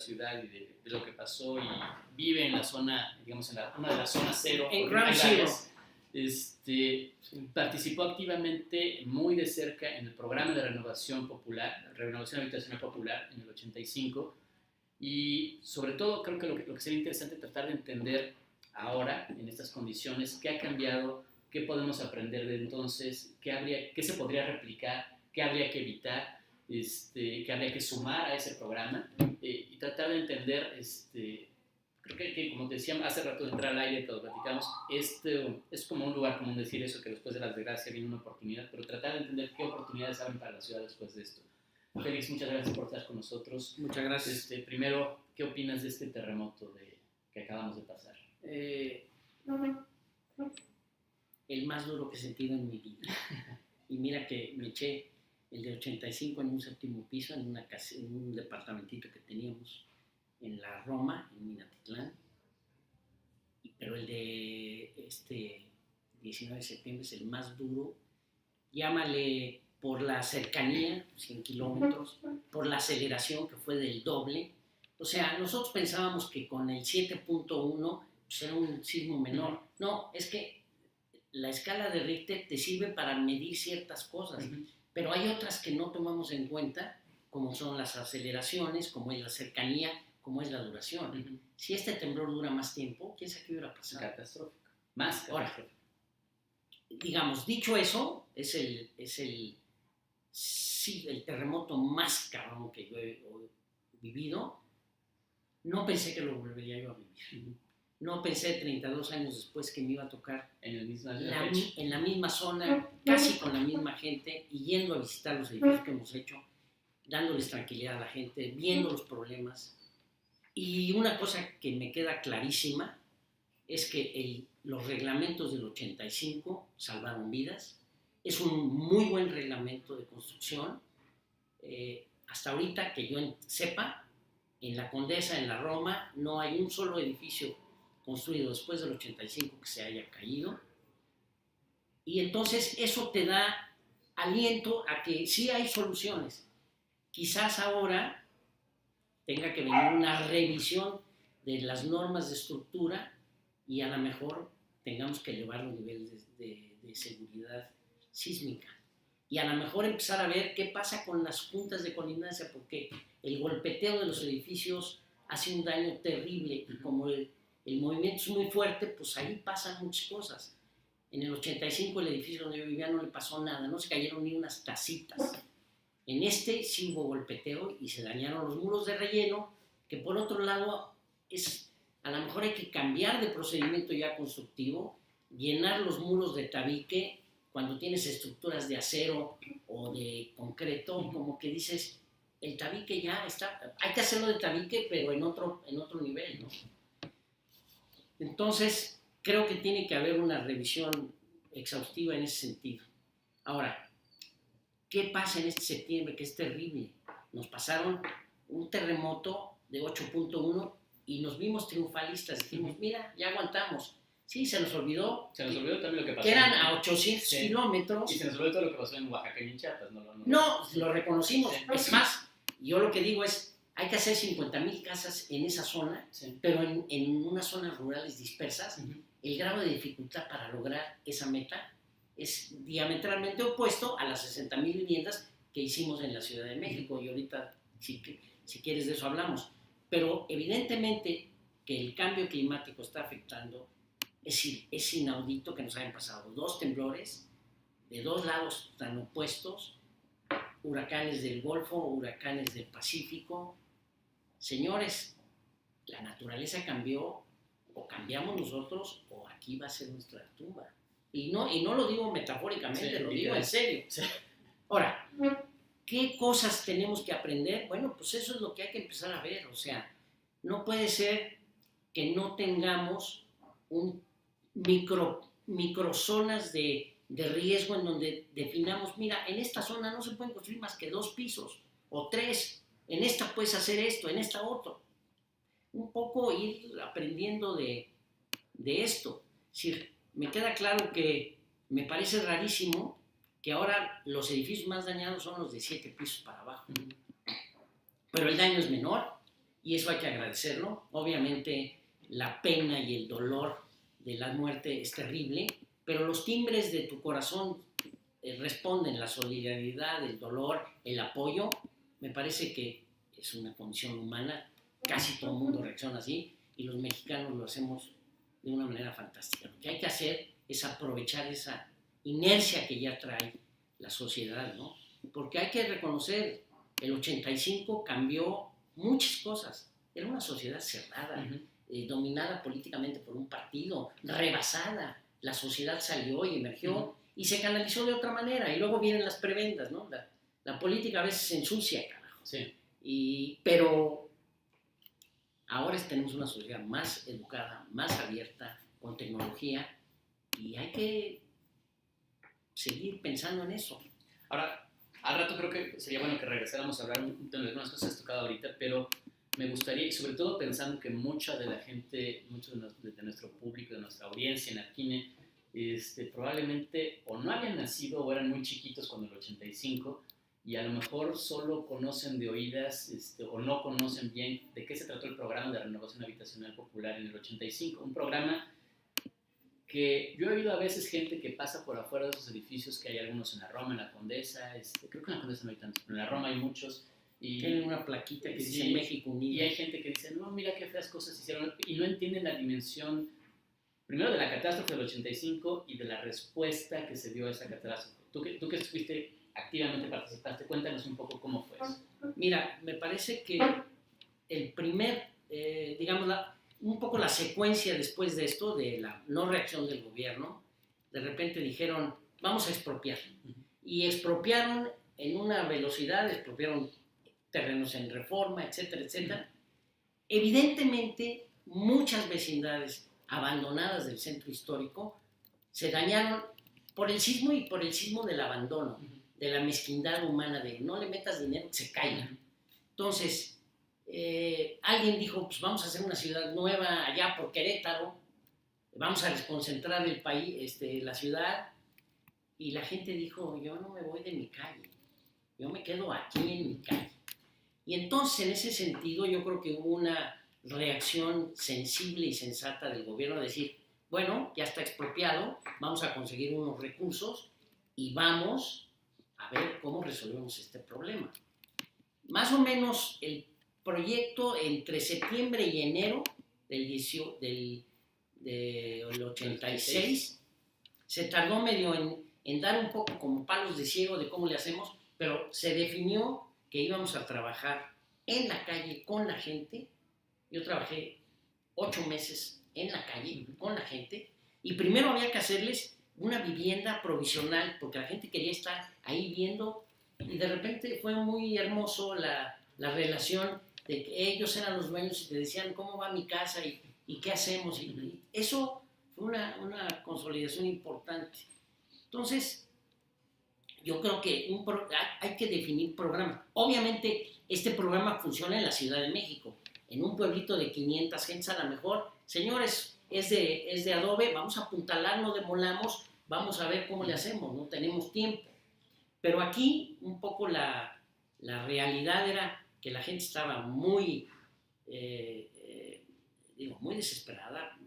ciudad y de lo que pasó y vive en la zona, digamos, una de las zonas cero. En Ground Zero. Participó activamente muy de cerca en el programa de renovación habitacional popular en el 85 y sobre todo creo que lo que sería interesante tratar de entender ahora en estas condiciones qué ha cambiado, qué podemos aprender de entonces, qué se podría replicar, qué habría que evitar, qué habría que sumar a ese programa y tratar de entender creo que como decía hace rato de entrar al aire, que lo platicamos, es como un lugar común decir eso, que después de la desgracia viene una oportunidad, pero tratar de entender qué oportunidades abren para la ciudad después de esto. Félix, muchas gracias por estar con nosotros. Muchas gracias. Primero, ¿qué opinas de este terremoto que acabamos de pasar? El más duro que he sentido en mi vida. Y mira que me eché el de 85 en un séptimo piso, en un departamentito que teníamos en la Roma, en Minatitlán, pero el de 19 de septiembre es el más duro. Llámale por la cercanía, 100 kilómetros, por la aceleración que fue del doble. O sea, nosotros pensábamos que con el 7.1 pues era un sismo menor. No, es que la escala de Richter te sirve para medir ciertas cosas, pero hay otras que no tomamos en cuenta, como son las aceleraciones, como es la cercanía, como es la duración. Si este temblor dura más tiempo, ¿quién sabe qué hubiera pasado? Catastrófico. Más catastrófico. Ahora, digamos, dicho eso, es el terremoto más cabrón que yo he vivido. No pensé que lo volvería yo a vivir. No pensé 32 años después que me iba a tocar en la misma zona, casi con la misma gente, y yendo a visitar los edificios que hemos hecho, dándoles tranquilidad a la gente, viendo los problemas. Y una cosa que me queda clarísima es que los reglamentos del 85 salvaron vidas. Es un muy buen reglamento de construcción. Hasta ahorita, que yo sepa, en la Condesa, en la Roma, no hay un solo edificio construido después del 85 que se haya caído. Y entonces eso te da aliento a que sí hay soluciones. Quizás ahora tenga que venir una revisión de las normas de estructura y a lo mejor tengamos que elevar los niveles de seguridad sísmica. Y a lo mejor empezar a ver qué pasa con las juntas de colindancia, porque el golpeteo de los edificios hace un daño terrible y como el movimiento es muy fuerte, pues ahí pasan muchas cosas. En el 85 el edificio donde yo vivía no le pasó nada, no se cayeron ni unas tacitas. En sí hubo golpeteo y se dañaron los muros de relleno, que por otro lado a lo mejor hay que cambiar de procedimiento ya constructivo, llenar los muros de tabique cuando tienes estructuras de acero o de concreto, como que dices, el tabique ya está, hay que hacerlo de tabique, pero en otro nivel, ¿no? Entonces, creo que tiene que haber una revisión exhaustiva en ese sentido. Ahora, ¿qué pasa en este septiembre? Que es terrible. Nos pasaron un terremoto de 8.1 y nos vimos triunfalistas. Dijimos, mira, ya aguantamos. Sí, se nos olvidó. Se nos olvidó también lo que pasó. Que eran a 800 kilómetros. Y se nos olvidó todo lo que pasó en Oaxaca y en Chiapas. No, lo reconocimos. Sí. Es más, yo lo que digo es, hay que hacer 50,000 casas en esa zona, pero en unas zonas rurales dispersas, el grado de dificultad para lograr esa meta es diametralmente opuesto a las 60,000 viviendas que hicimos en la Ciudad de México. Y ahorita, si quieres, de eso hablamos. Pero evidentemente que el cambio climático está afectando. Es inaudito que nos hayan pasado 2 temblores de 2 lados tan opuestos, huracanes del Golfo, huracanes del Pacífico. Señores, la naturaleza cambió, o cambiamos nosotros, o aquí va a ser nuestra tumba. Y no lo digo metafóricamente, lo digo en serio. Sí. Ahora, ¿qué cosas tenemos que aprender? Bueno, pues eso es lo que hay que empezar a ver. O sea, no puede ser que no tengamos microzonas de riesgo en donde definamos, mira, en esta zona no se pueden construir más que 2 pisos o 3, en esta puedes hacer esto, en esta otro. Un poco ir aprendiendo de esto. Es decir, me queda claro que me parece rarísimo que ahora los edificios más dañados son los de 7 pisos para abajo. Pero el daño es menor. y eso hay que agradecerlo. Obviamente la pena y el dolor de la muerte es terrible, pero los timbres de tu corazón responden, la solidaridad, el dolor, el apoyo. Me parece que es una condición humana, casi todo el mundo reacciona así, y los mexicanos lo hacemos de una manera fantástica. Lo que hay que hacer es aprovechar esa inercia que ya trae la sociedad, ¿no? Porque hay que reconocer, el 85 cambió muchas cosas. Era una sociedad cerrada, dominada políticamente por un partido, rebasada. La sociedad salió y emergió y se canalizó de otra manera. Y luego vienen las prebendas, ¿no? La política a veces se ensucia, carajo. Sí. Pero ahora tenemos una sociedad más educada, más abierta, con tecnología, y hay que seguir pensando en eso. Ahora, al rato creo que sería bueno que regresáramos a hablar de algunas cosas que has tocado ahorita, pero me gustaría, y sobre todo pensando que mucha de la gente, mucho de nuestro público, de nuestra audiencia en Arquine, probablemente o no habían nacido o eran muy chiquitos cuando el 85, y a lo mejor solo conocen de oídas o no conocen bien de qué se trató el programa de renovación habitacional popular en el 85, un programa que yo he oído a veces gente que pasa por afuera de esos edificios, que hay algunos en la Roma, en la Condesa, creo que en la Condesa no hay tantos, pero en la Roma hay muchos. Y tienen una plaquita que dice México Unido. Y hay gente que dice, no, mira qué feas cosas hicieron, y no entienden la dimensión, primero de la catástrofe del 85 y de la respuesta que se dio a esa catástrofe. Tú que estuviste activamente, participaste, cuéntanos un poco cómo fue eso. Mira, me parece que el primer, digamos, un poco la secuencia después de esto, de la no reacción del gobierno, de repente dijeron, vamos a expropiar. Y expropiaron en una velocidad, expropiaron terrenos en Reforma, etcétera, etcétera. Evidentemente, muchas vecindades abandonadas del centro histórico se dañaron por el sismo y por el sismo del abandono, de la mezquindad humana, de no le metas dinero, se caiga. Entonces, alguien dijo, pues vamos a hacer una ciudad nueva allá por Querétaro, vamos a desconcentrar el país, la ciudad, y la gente dijo, yo no me voy de mi calle, yo me quedo aquí en mi calle. Y entonces, en ese sentido, yo creo que hubo una reacción sensible y sensata del gobierno a decir, bueno, ya está expropiado, vamos a conseguir unos recursos y vamos a ver cómo resolvemos este problema. Más o menos el proyecto entre septiembre y enero del 86 se tardó medio en dar un poco como palos de ciego de cómo le hacemos, pero se definió que íbamos a trabajar en la calle con la gente. Yo trabajé 8 meses en la calle con la gente y primero había que hacerles una vivienda provisional porque la gente quería estar ahí viendo y de repente fue muy hermoso la relación de que ellos eran los dueños y te decían cómo va mi casa y qué hacemos y eso fue una consolidación importante. Entonces yo creo que hay que definir programas. Obviamente este programa funciona en la Ciudad de México, en un pueblito de 500 gentes a lo mejor, señores, es de adobe, vamos a apuntalar, no demolamos, vamos a ver cómo le hacemos, no tenemos tiempo. Pero aquí un poco la realidad era que la gente estaba muy, muy desesperada,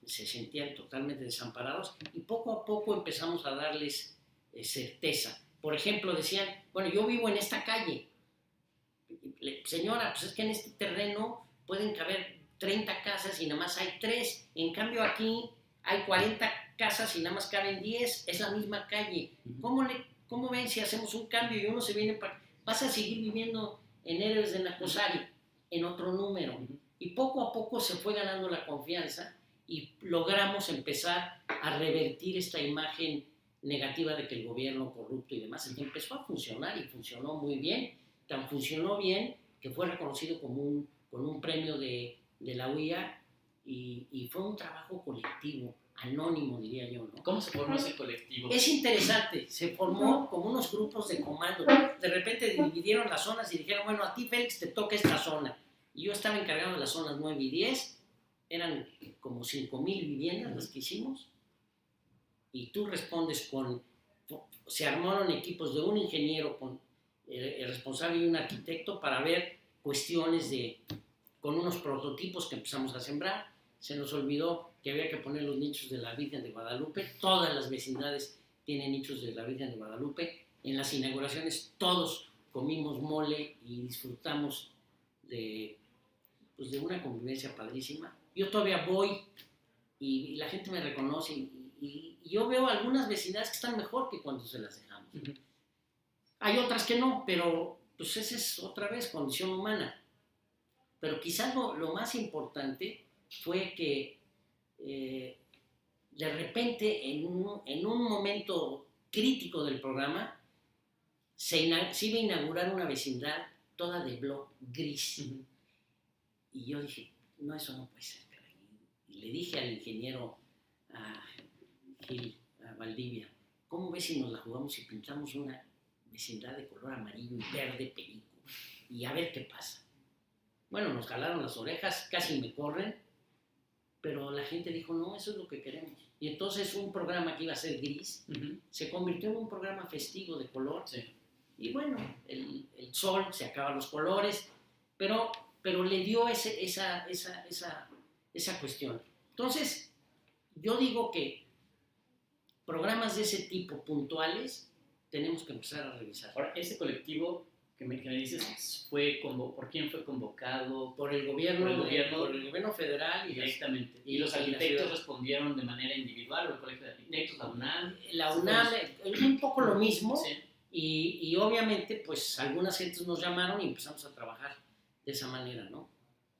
se sentían totalmente desamparados y poco a poco empezamos a darles certeza. Por ejemplo, decían, bueno, yo vivo en esta calle. Señora, pues es que en este terreno pueden caber 30 casas y nada más hay 3. En cambio aquí hay 40 casas y nada más caben 10. Es la misma calle. ¿Cómo ven si hacemos un cambio y uno se viene para... Vas a seguir viviendo en Héroes de Nacosari, en otro número. Y poco a poco se fue ganando la confianza y logramos empezar a revertir esta imagen negativa de que el gobierno corrupto y demás empezó a funcionar y funcionó muy bien. Tan funcionó bien que fue reconocido con un premio de la UIA y fue un trabajo colectivo, anónimo diría yo, ¿no? ¿Cómo se formó ese colectivo? Es interesante, se formó como unos grupos de comando. De repente dividieron las zonas y dijeron, bueno, a ti Félix te toca esta zona. Y yo estaba encargado de las zonas 9 y 10, eran como 5,000 viviendas las que hicimos. Y tú respondes se armaron equipos de un ingeniero el responsable y un arquitecto para ver cuestiones con unos prototipos que empezamos a sembrar. Se nos olvidó que había que poner los nichos de la Virgen de Guadalupe. Todas las vecindades tienen nichos de la Virgen de Guadalupe. En las inauguraciones todos comimos mole y disfrutamos de una convivencia padrísima. Yo todavía voy y la gente me reconoce y yo veo algunas vecindades que están mejor que cuando se las dejamos. Uh-huh. Hay otras que no, pero pues esa es otra vez condición humana. Pero quizás lo más importante fue que de repente en un momento crítico del programa se iba a inaugurar una vecindad toda de bloc gris. Uh-huh. Y yo dije, no, eso no puede ser. Y le dije al ingeniero, a Valdivia, ¿cómo ves si nos la jugamos y pintamos una vecindad de color amarillo y verde perico? Y a ver qué pasa. Bueno, nos jalaron las orejas, casi me corren, pero la gente dijo, no, eso es lo que queremos. Y entonces un programa que iba a ser gris, uh-huh, se convirtió en un programa festivo de color. Sí. Y bueno, el sol se acaba los colores, pero le dio esa cuestión. Entonces, yo digo que programas de ese tipo puntuales tenemos que empezar a revisar. Ahora, ese colectivo que me dices, ¿por quién fue convocado? Por el gobierno federal. Directamente. ¿Y los arquitectos respondieron de manera individual o el colegio de arquitectos, la UNAM? La UNAM, un poco lo mismo. Sí. Y obviamente, pues, algunas gentes nos llamaron y empezamos a trabajar de esa manera, ¿no?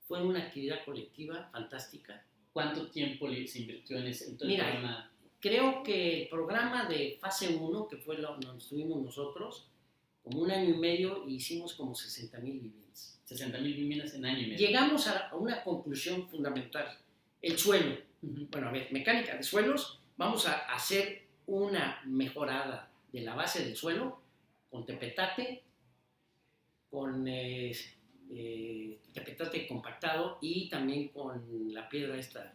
Fue una actividad colectiva fantástica. ¿Cuánto tiempo se invirtió en ese programa? Creo que el programa de fase 1, que fue donde estuvimos nosotros, como 1 año y medio, hicimos como 60,000 viviendas. 60,000 viviendas en año y medio. Llegamos a una conclusión fundamental. El suelo. Uh-huh. Bueno, a ver, mecánica de suelos. Vamos a hacer una mejorada de la base del suelo con tepetate, con tepetate compactado y también con la piedra esta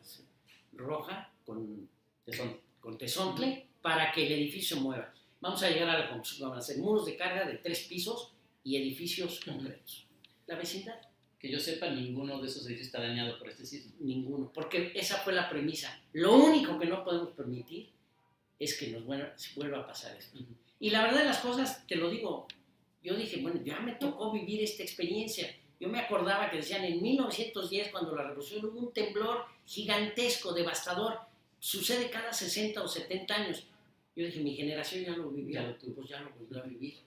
roja, con tesontle, para que el edificio mueva. Vamos a llegar a la conclusión, vamos a hacer muros de carga de 3 pisos y edificios concretos. La vecindad. Que yo sepa, ninguno de esos edificios está dañado por este sismo. Ninguno, porque esa fue la premisa. Lo único que no podemos permitir es que nos vuelva a pasar esto. Uh-huh. Y la verdad de las cosas, te lo digo, yo dije, bueno, ya me tocó vivir esta experiencia. Yo me acordaba que decían en 1910, cuando la revolución, hubo un temblor gigantesco, devastador. Sucede cada 60 o 70 años. Yo dije, mi generación ya lo vivió, pues ya lo volvió a vivir.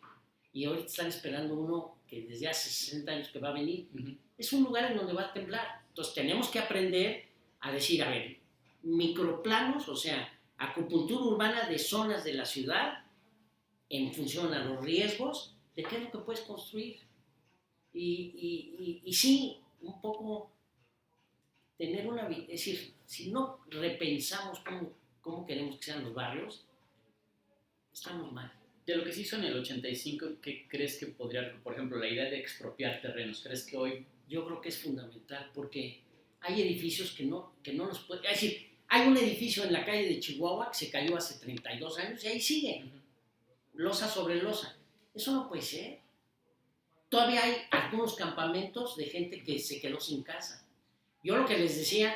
Y ahorita están esperando uno que desde hace 60 años que va a venir. Uh-huh. Es un lugar en donde va a temblar. Entonces tenemos que aprender a decir, a ver, microplanos, o sea, acupuntura urbana de zonas de la ciudad en función a los riesgos de qué es lo que puedes construir. Y sí, un poco tener una... Es decir, si no repensamos cómo queremos que sean los barrios, estamos mal. De lo que se hizo en el 85, ¿qué crees que podría, por ejemplo, la idea de expropiar terrenos? ¿Crees que hoy...? Yo creo que es fundamental porque hay edificios que no los pueden... Es decir, hay un edificio en la calle de Chihuahua que se cayó hace 32 años y ahí sigue. Uh-huh. Losa sobre losa. Eso no puede ser. Todavía hay algunos campamentos de gente que se quedó sin casa. Yo lo que les decía,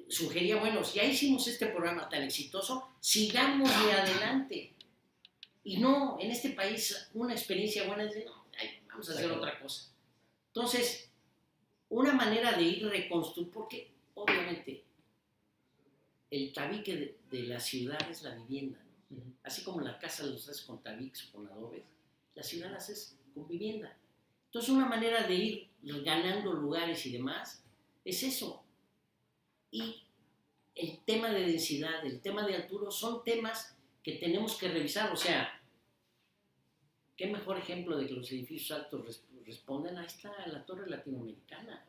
sugería, bueno, si ya hicimos este programa tan exitoso, sigamos de adelante. Y no, en este país, una experiencia buena es de, no, vamos a hacer otra cosa. Entonces, una manera de ir reconstruyendo, porque obviamente el tabique de la ciudad es la vivienda, ¿no? Uh-huh. Así como la casa los haces con tabiques o con adobes, la ciudad la haces con vivienda. Entonces, una manera de ir ganando lugares y demás es eso. Y el tema de densidad, el tema de altura, son temas que tenemos que revisar. O sea, ¿qué mejor ejemplo de que los edificios altos responden? Ahí está la Torre Latinoamericana.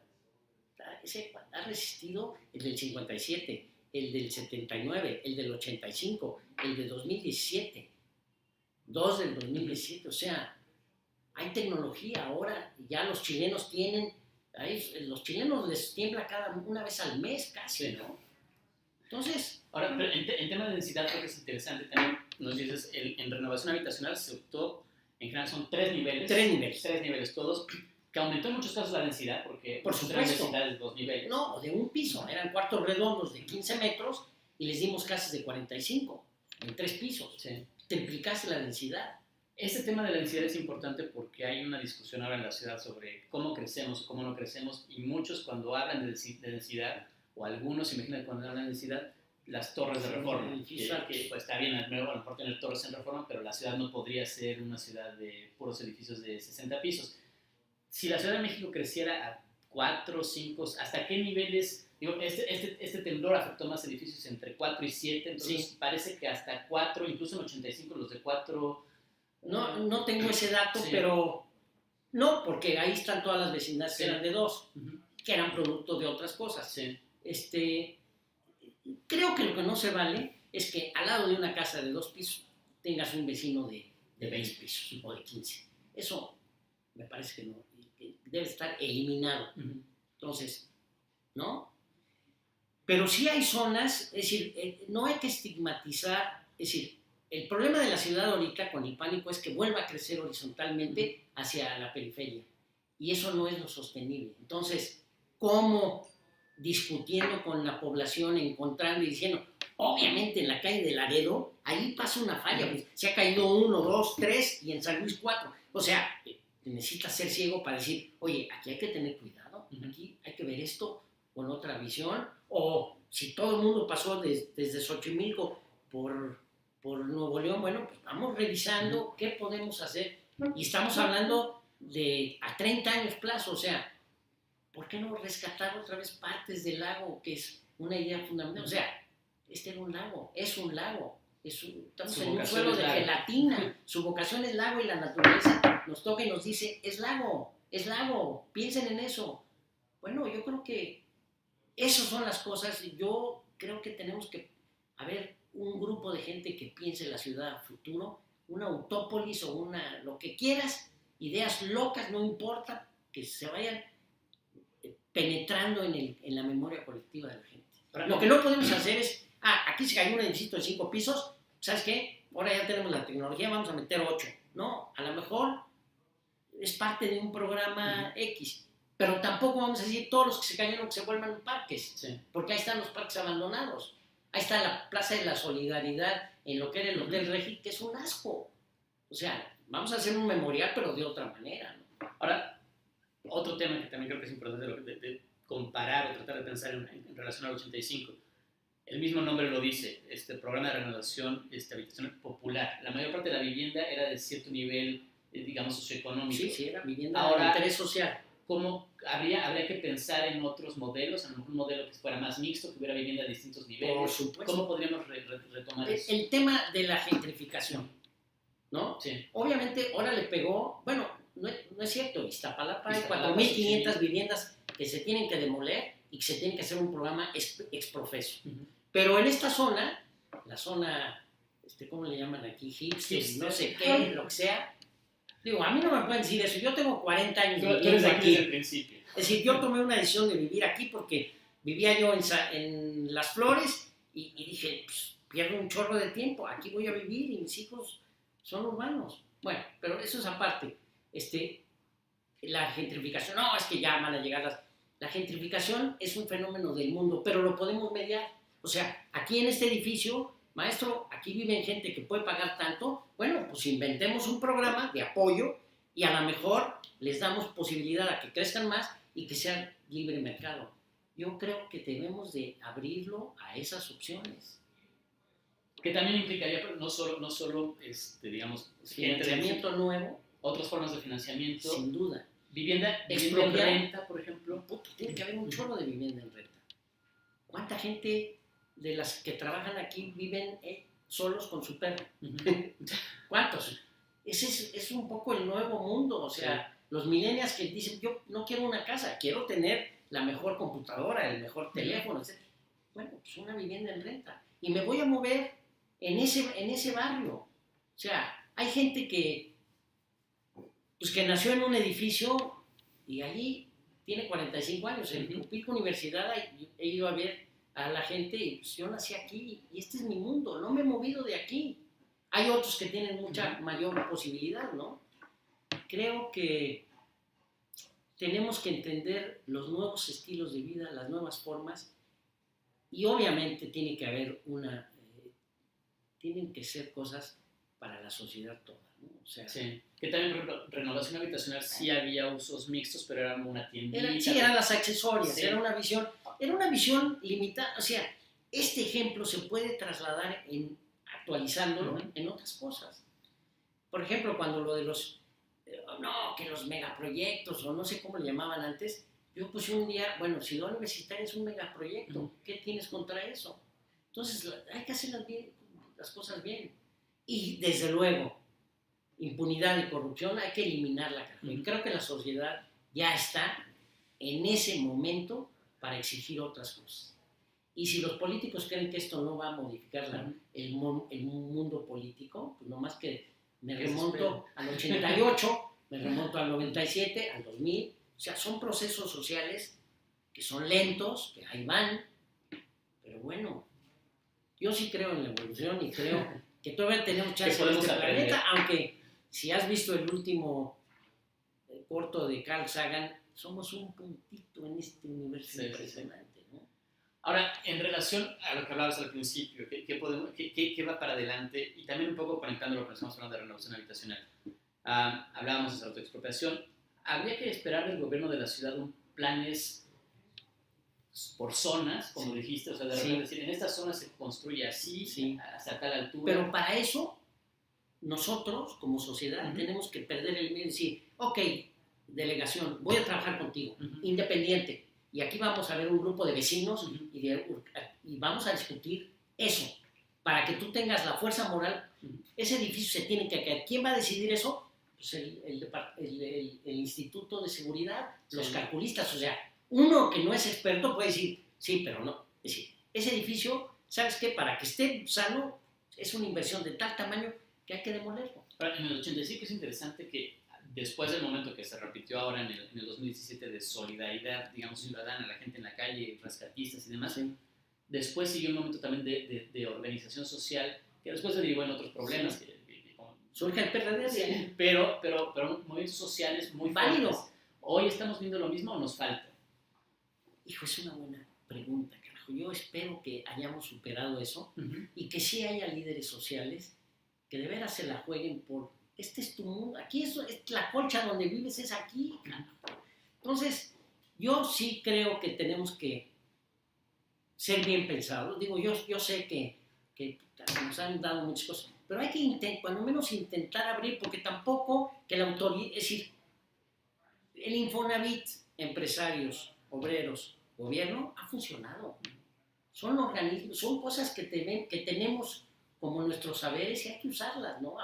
Ese ha resistido el del 57, el del 79, el del 85, el del 2017, 2 del 2017. O sea, hay tecnología ahora. Ya los chilenos tienen... los chilenos les tiembla una vez al mes casi, ¿no? Entonces... Ahora, pero en tema de densidad creo que es interesante también, nos dices, en renovación habitacional se optó en en general son 3 niveles. 3 niveles. 3 niveles todos, que aumentó en muchos casos la densidad, porque por supuesto, densidades de 2 niveles. No, de un piso, eran cuartos redondos de 15 metros y les dimos casas de 45, en 3 pisos. Sí. Triplicaste la densidad. Este tema de la densidad es importante porque hay una discusión ahora en la ciudad sobre cómo crecemos o cómo no crecemos, y muchos cuando hablan de densidad, o algunos imaginan cuando hablan de densidad, las torres de Reforma, que pues, está bien, a lo mejor tener torres en Reforma, pero la ciudad no podría ser una ciudad de puros edificios de 60 pisos. Si la Ciudad de México creciera a 4, 5, ¿hasta qué niveles? Digo, este temblor afectó más edificios entre 4 y 7, entonces sí, parece que hasta 4, incluso en 85 los de 4... No tengo ese dato, sí, pero no, porque ahí están todas las vecindades que eran de 2, que eran producto de otras cosas. Sí. Creo que lo que no se vale es que al lado de una casa de 2 pisos tengas un vecino de 20 pisos o de 15. Eso me parece que no, que debe estar eliminado. Entonces, ¿no? Pero sí hay zonas, es decir, no hay que estigmatizar, es decir, el problema de la ciudad ahorita con el pánico es que vuelva a crecer horizontalmente hacia la periferia, y eso no es lo sostenible. Entonces, ¿cómo discutiendo con la población, encontrando y diciendo, obviamente en la calle de Laredo, ahí pasa una falla, pues, se ha caído 1, 2, 3 y en San Luis 4. O sea, necesitas ser ciego para decir, oye, aquí hay que tener cuidado, aquí hay que ver esto con otra visión, o si todo el mundo pasó desde Xochimilco por Nuevo León, bueno, pues vamos revisando qué podemos hacer. Y estamos hablando de a 30 años plazo, o sea, ¿por qué no rescatar otra vez partes del lago, que es una idea fundamental? O sea, este era un lago, es un lago, estamos en un suelo de gelatina, su vocación es lago, y la naturaleza nos toca y nos dice, es lago, piensen en eso. Bueno, yo creo que esas son las cosas, y yo creo que tenemos que haber un grupo de gente que piense la ciudad a futuro, una autópolis o lo que quieras, ideas locas, no importa, que se vayan penetrando en la memoria colectiva de la gente. Lo que no podemos hacer es, aquí se cayó un edificio de 5 pisos, ¿sabes qué? Ahora ya tenemos la tecnología, vamos a meter 8. No, a lo mejor es parte de un programa X, pero tampoco vamos a decir todos los que se cayeron que se vuelvan parques, porque ahí están los parques abandonados. Ahí está la Plaza de la Solidaridad, en lo que era el Hotel Regi, que es un asco. O sea, vamos a hacer un memorial, pero de otra manera, ¿no? Ahora, otro tema que también creo que es importante de comparar o tratar de pensar en relación al 85. El mismo nombre lo dice, programa de renovación habitacional popular. La mayor parte de la vivienda era de cierto nivel, digamos, socioeconómico. Sí, era vivienda de interés social. ¿Cómo habría que pensar en otros modelos, en un modelo que fuera más mixto, que hubiera vivienda a distintos niveles? Por supuesto. ¿Cómo podríamos retomar eso? El tema de la gentrificación, ¿no? Sí. Obviamente, ahora le pegó, bueno, no es cierto, Iztapalapa hay 4.500 viviendas que se tienen que demoler y que se tiene que hacer un programa exprofeso. Pero en esta zona, la zona, ¿cómo le llaman aquí? Hipsters, no sé qué, lo que sea. Digo, a mí no me pueden decir eso. Yo tengo 40 años viviendo aquí. Desde el principio. Es decir, yo tomé una decisión de vivir aquí porque vivía yo en Las Flores y dije, pues, pierdo un chorro de tiempo. Aquí voy a vivir y mis hijos son urbanos. Bueno, pero eso es aparte. La gentrificación, no, es que ya van a llegar La gentrificación es un fenómeno del mundo, pero lo podemos mediar. O sea, aquí en este edificio, maestro, aquí viven gente que puede pagar tanto. Bueno, pues inventemos un programa de apoyo y a lo mejor les damos posibilidad a que crezcan más y que sean libre mercado. Yo creo que debemos de abrirlo a esas opciones. Que también implicaría, pero no solo digamos, financiamiento nuevo. Otras formas de financiamiento. Sin duda. Vivienda en renta, por ejemplo. Tiene que haber un chorro de vivienda en renta. ¿Cuánta gente de las que trabajan aquí viven solos con su perro? ¿Cuántos? Ese es un poco el nuevo mundo. O sea, los millennials que dicen, yo no quiero una casa, quiero tener la mejor computadora, el mejor teléfono, etc. Bueno, pues una vivienda en renta. Y me voy a mover en ese barrio. O sea, hay gente que nació en un edificio y allí tiene 45 años. En Tupilco Universidad he ido a ver a la gente y pues yo nací aquí y este es mi mundo, no me he movido de aquí. Hay otros que tienen mucha mayor posibilidad, ¿no? creo que tenemos que entender los nuevos estilos de vida, las nuevas formas, y obviamente tiene que haber tienen que ser cosas para la sociedad toda, ¿no? O sea, sí. Que también, por ejemplo, renovación habitacional sí había usos mixtos, pero era una tiendita. Sí, eran las accesorias, sí. Era una visión limitada. O sea, este ejemplo se puede trasladar actualizándolo en otras cosas. Por ejemplo, cuando lo de que los megaproyectos, o no sé cómo le llamaban antes, yo puse un día, bueno, Ciudad Universitaria es un megaproyecto, ¿qué tienes contra eso? Entonces, hay que hacer las cosas bien. Y desde luego, impunidad y corrupción hay que eliminarla. Y creo que la sociedad ya está en ese momento para exigir otras cosas. Y si los políticos creen que esto no va a modificar el mundo político, pues nomás que me remonto al 88, me remonto al 97, al 2000. O sea, son procesos sociales que son lentos, que ahí van. Pero bueno, yo sí creo en la evolución y creo que todavía tenemos chance en este planeta, aunque si has visto el último corto de Carl Sagan, somos un puntito en este universo impresionante, ¿no? Ahora, en relación a lo que hablabas al principio, ¿qué va para adelante? Y también un poco conectando lo que estamos hablando de renovación habitacional. Hablábamos de autoexpropiación. ¿Habría que esperar del gobierno de la ciudad planes por zonas, como dijiste? O sea, de repente decir, en esta zona se construye así, hasta tal altura. Pero para eso, nosotros, como sociedad, tenemos que perder el miedo y decir, ok, delegación, voy a trabajar contigo, independiente. Y aquí vamos a ver un grupo de vecinos y vamos a discutir eso. Para que tú tengas la fuerza moral, ese edificio se tiene que caer. ¿Quién va a decidir eso? Pues el Instituto de Seguridad, los calculistas. O sea, uno que no es experto puede decir, sí, pero no. Es decir, ese edificio, ¿sabes qué? Para que esté sano, es una inversión de tal tamaño que hay que demolerlo. Ahora, en el 85 es interesante que después del momento que se repitió ahora en el 2017 de solidaridad, digamos, ciudadana, la gente en la calle, rescatistas y demás, después siguió un momento también de organización social, que después se derivó en otros problemas. Surge el PRD, sí, pero movimientos sociales muy válidos. ¿Hoy estamos viendo lo mismo o nos falta? Hijo, es una buena pregunta, carajo. Yo espero que hayamos superado eso y que sí haya líderes sociales que de veras se la jueguen por este es tu mundo, aquí es la colcha donde vives, es aquí. Entonces, yo sí creo que tenemos que ser bien pensados. Digo, yo sé que nos han dado muchas cosas, pero hay que cuando menos intentar abrir, porque tampoco que la autoridad, es decir, el Infonavit, empresarios, obreros, gobierno, ha funcionado. Son organismos, son cosas que tenemos como nuestros saberes y hay que usarlas, ¿no?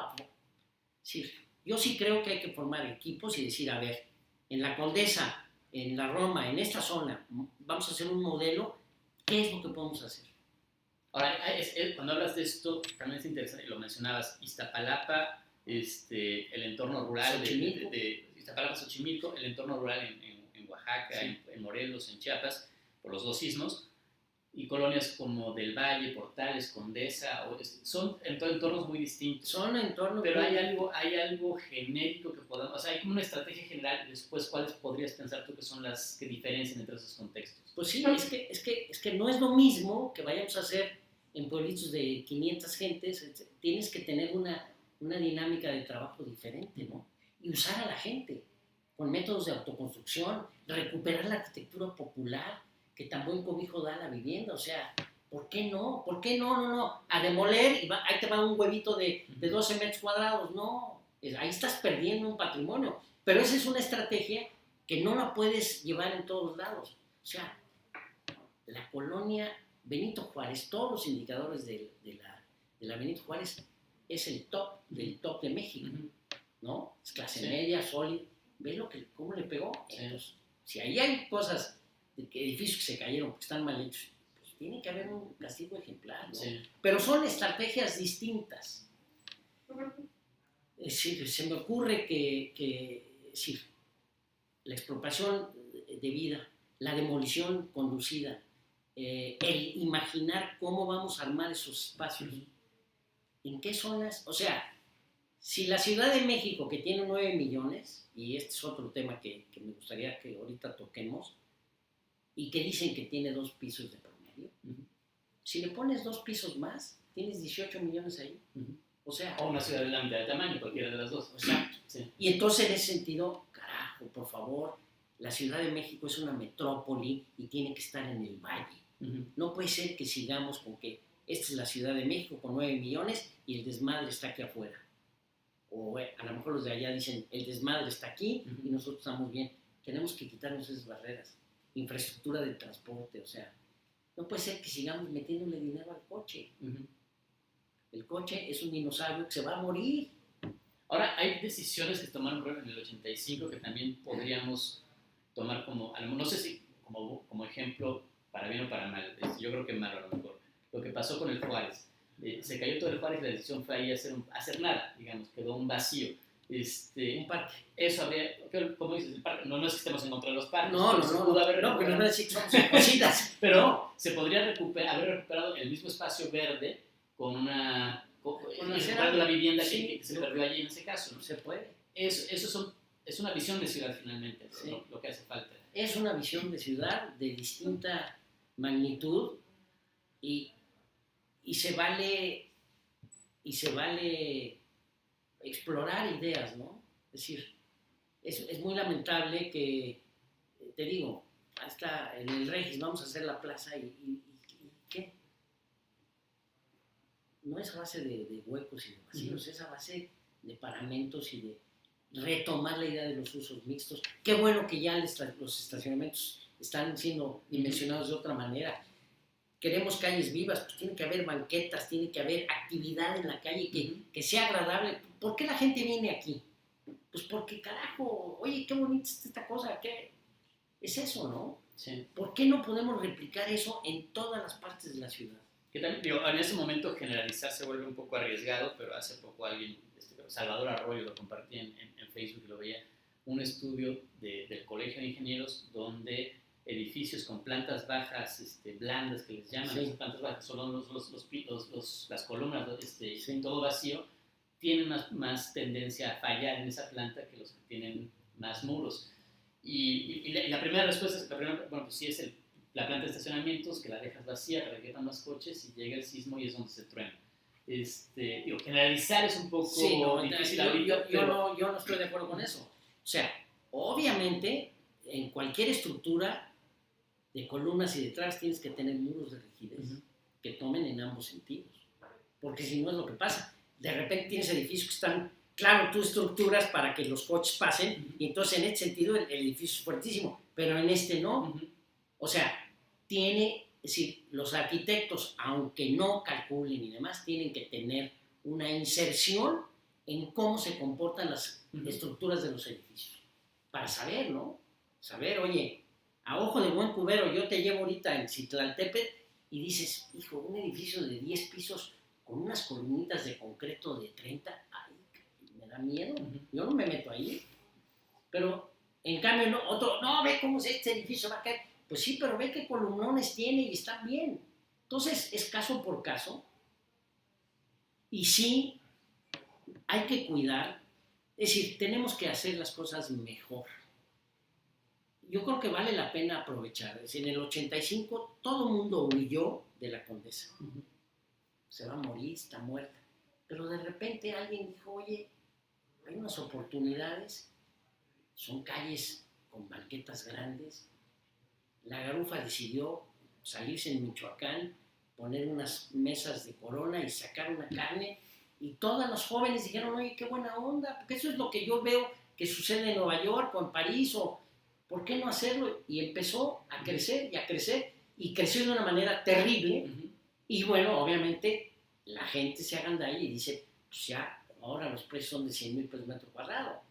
Sí, yo sí creo que hay que formar equipos y decir, a ver, en la Condesa, en la Roma, en esta zona, vamos a hacer un modelo, ¿qué es lo que podemos hacer? Ahora, cuando hablas de esto, también es interesante, lo mencionabas, Iztapalapa, el entorno rural de Iztapalapa, Xochimilco, el entorno rural en Oaxaca, en Morelos, en Chiapas, por los dos sismos, y colonias como Del Valle, Portales, Condesa, son entornos muy distintos. Son entornos pero hay algo genérico que podamos, o sea, hay como una estrategia general, y después, ¿cuáles podrías pensar tú que son las que diferencian entre esos contextos? Pues sí, es que no es lo mismo que vayamos a hacer en pueblitos de 500 gentes, tienes que tener una dinámica de trabajo diferente, ¿no? Y usar a la gente con métodos de autoconstrucción, recuperar la arquitectura popular, que tan buen cobijo da la vivienda. O sea, ¿por qué no? ¿Por qué no? A demoler y ahí te va un huevito de 12 metros cuadrados. No, ahí estás perdiendo un patrimonio. Pero esa es una estrategia que no la puedes llevar en todos lados. O sea, la colonia Benito Juárez, todos los indicadores de la Benito Juárez es el top del top de México, ¿no? Es clase media, sólida. ¿Ves cómo le pegó? Entonces, si ahí hay cosas, edificios que se cayeron porque están mal hechos, pues tiene que haber un castigo ejemplar, ¿no? Sí. Pero son estrategias distintas. Es decir, se me ocurre que la expropiación de vida, la demolición conducida, el imaginar cómo vamos a armar esos espacios, en qué zonas, o sea, Si la Ciudad de México, que tiene 9 millones, y este es otro tema que me gustaría que ahorita toquemos, y que dicen que tiene 2 pisos de promedio, si le pones 2 pisos más, tienes 18 millones ahí. O sea... O una ciudad de la mitad de tamaño, cualquiera de las dos. Exacto. Sí. Y entonces, en ese sentido, carajo, por favor, la Ciudad de México es una metrópoli y tiene que estar en el valle. No puede ser que sigamos con que esta es la Ciudad de México con 9 millones y el desmadre está aquí afuera. O a lo mejor los de allá dicen, el desmadre está aquí y nosotros estamos bien. Tenemos que quitarnos esas barreras. Infraestructura de transporte, o sea, no puede ser que sigamos metiéndole dinero al coche. El coche es un dinosaurio que se va a morir. Ahora, hay decisiones que se tomaron en el 85 que también podríamos tomar como, no sé si como ejemplo, para bien o para mal. Yo creo que malo a lo mejor. Lo que pasó con el Juárez. Se cayó todo el Juárez y la decisión fue ahí hacer nada, digamos, quedó un vacío. Un parque. Eso habría, como dices, el parque, no es que estemos en contra de los parques. No, pero no es cositas. Pero no. Se podría haber recuperado el mismo espacio verde con la vivienda que se perdió allí en ese caso. ¿No? Se puede. Es una visión de ciudad finalmente, sí. lo que hace falta. Es una visión de ciudad de distinta magnitud y se vale explorar ideas, ¿no? Es decir, es muy lamentable que, te digo, hasta en el Regis vamos a hacer la plaza y ¿qué? No es a base de huecos y de vacíos, es a base de paramentos y de retomar la idea de los usos mixtos. Qué bueno que ya los estacionamientos están siendo dimensionados de otra manera. Queremos calles vivas, pues tiene que haber banquetas, tiene que haber actividad en la calle que sea agradable. ¿Por qué la gente viene aquí? Pues porque, carajo, oye, qué bonita es esta cosa, ¿qué? Es eso, ¿no? Sí. ¿Por qué no podemos replicar eso en todas las partes de la ciudad? Que también, digo, en ese momento generalizar se vuelve un poco arriesgado, pero hace poco alguien, Salvador Arroyo, lo compartí en Facebook y lo veía, un estudio del Colegio de Ingenieros donde edificios con plantas bajas blandas, que les llaman, las plantas bajas, son las columnas, todo vacío, tienen más tendencia a fallar en esa planta que los que tienen más muros. Y la primera respuesta es, pues sí es la planta de estacionamientos, que la dejas vacía para que quepan más coches y llega el sismo y es donde se truena. Generalizar es un poco difícil ahorita. Yo no estoy de acuerdo con eso. O sea, obviamente, en cualquier estructura de columnas y detrás tienes que tener muros de rigidez que tomen en ambos sentidos. Porque si no es lo que pasa. De repente tienes edificios que están, claro, tú estructuras para que los coches pasen y entonces en este sentido el edificio es fuertísimo, pero en este no. O sea, es decir, los arquitectos, aunque no calculen y demás, tienen que tener una inserción en cómo se comportan las estructuras de los edificios. Para saber, ¿no? Saber, oye, a ojo de buen cubero, yo te llevo ahorita en Citlaltépetl y dices, hijo, un edificio de 10 pisos con unas columnitas de concreto de 30, ay, me da miedo. Yo no me meto ahí. Pero, en cambio, no, ve cómo este edificio va a caer. Pues sí, pero ve qué columnones tiene y están bien. Entonces, es caso por caso. Y sí, hay que cuidar. Es decir, tenemos que hacer las cosas mejor. Yo creo que vale la pena aprovechar. Es decir, en el 85 todo el mundo huyó de la Condesa. Se va a morir, está muerta. Pero de repente alguien dijo, oye, hay unas oportunidades. Son calles con banquetas grandes. La Garufa decidió salirse en Michoacán, poner unas mesas de Corona y sacar una carne. Y todos los jóvenes dijeron, oye, qué buena onda, porque eso es lo que yo veo que sucede en Nueva York o en París, o ¿por qué no hacerlo? Y empezó a crecer y a crecer, y creció de una manera terrible. Y bueno, obviamente, la gente se agandalla y dice, pues ya, ahora los precios son de 100,000 pesos metro cuadrado.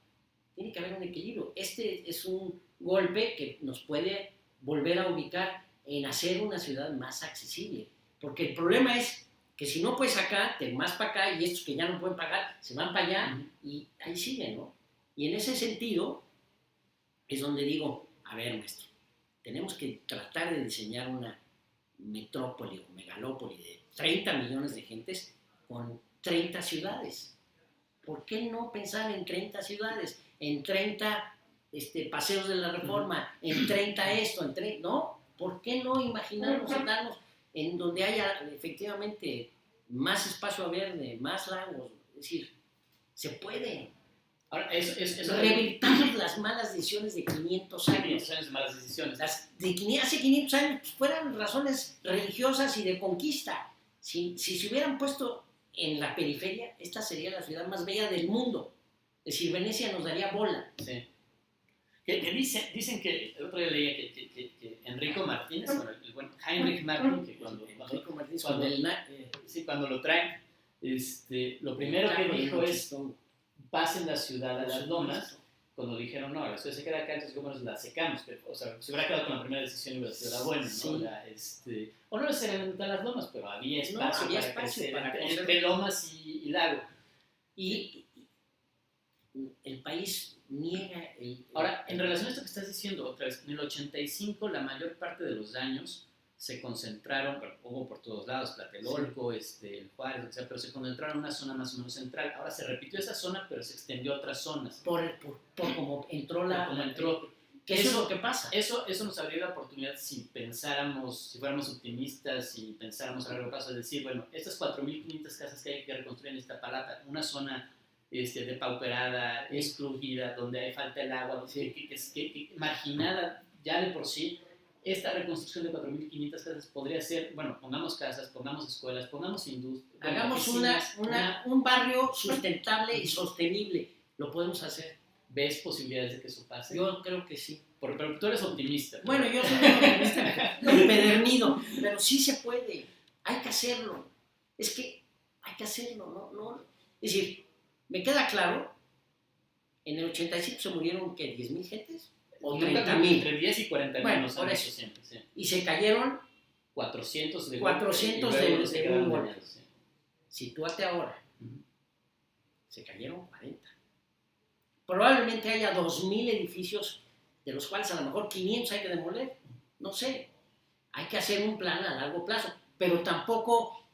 Tiene que haber un equilibrio. Este es un golpe que nos puede volver a ubicar en hacer una ciudad más accesible. Porque el problema es que si no puedes acá, te vas para acá y estos que ya no pueden pagar se van para allá y ahí siguen, ¿no? Y en ese sentido es donde digo, a ver, maestro, tenemos que tratar de diseñar una metrópoli o megalópoli de 30 millones de gentes con 30 ciudades. ¿por qué no pensar en 30 ciudades, en 30 paseos de la Reforma, en 30 esto, en 30, ¿no? ¿Por qué no imaginarnos y darnos en donde haya efectivamente más espacio verde, más lagos? Es decir, se puede. Ahora, eso rehabilitamos las malas decisiones de 500 años. 500 años de malas decisiones. Hace 500 años pues, fueran razones religiosas y de conquista. Si se hubieran puesto en la periferia, esta sería la ciudad más bella del mundo. Es decir, Venecia nos daría bola. Sí. Dicen que, el otro día leía que Enrico Martínez, el buen Heinrich Martin, que cuando lo traen, lo primero que dijo es, pasen la ciudad a las lomas. Cuando dijeron, no, la ciudad se queda acá, entonces cómo nos la secamos. Pero, o sea, se hubiera quedado con la primera decisión y hubiera sido la buena, ¿no? Sí. O no necesariamente las lomas, pero había espacio, para entre lomas y lago. Y el país niega Ahora, en relación a esto que estás diciendo, otra vez, en el 85 la mayor parte de los daños se concentraron, hubo por todos lados, Tlatelolco, el Juárez, etc., pero se concentraron en una zona más o menos central. Ahora se repitió esa zona, pero se extendió a otras zonas. Por como entró ¿Qué eso es lo que pasa? Eso nos abrió la oportunidad si fuéramos optimistas y pensáramos a largo plazo, de decir, bueno, estas 4.500 casas que hay que reconstruir en Iztapalapa, una zona depauperada, excluida, donde hay falta el agua, marginada ya de por sí, esta reconstrucción de 4.500 casas podría ser, bueno, pongamos casas, pongamos escuelas, pongamos industria. Hagamos un barrio sustentable y sostenible. Lo podemos hacer. ¿Ves posibilidades de que eso pase? Yo creo que sí. Pero tú eres optimista. Bueno, yo soy un optimista empedernido, pero sí se puede. Hay que hacerlo. Es que hay que hacerlo, ¿no? Es decir, me queda claro, en el 85 se murieron, ¿qué? ¿10,000 gentes? ¿O 30,000? Entre 10 y 40,000. Bueno, por eso. Siempre, sí. Y se cayeron 400 de un golpe. Sitúate ahora. Se cayeron 40. Probablemente haya 2,000 edificios, de los cuales a lo mejor 500 hay que demoler. No sé. Hay que hacer un plan a largo plazo. Pero tampoco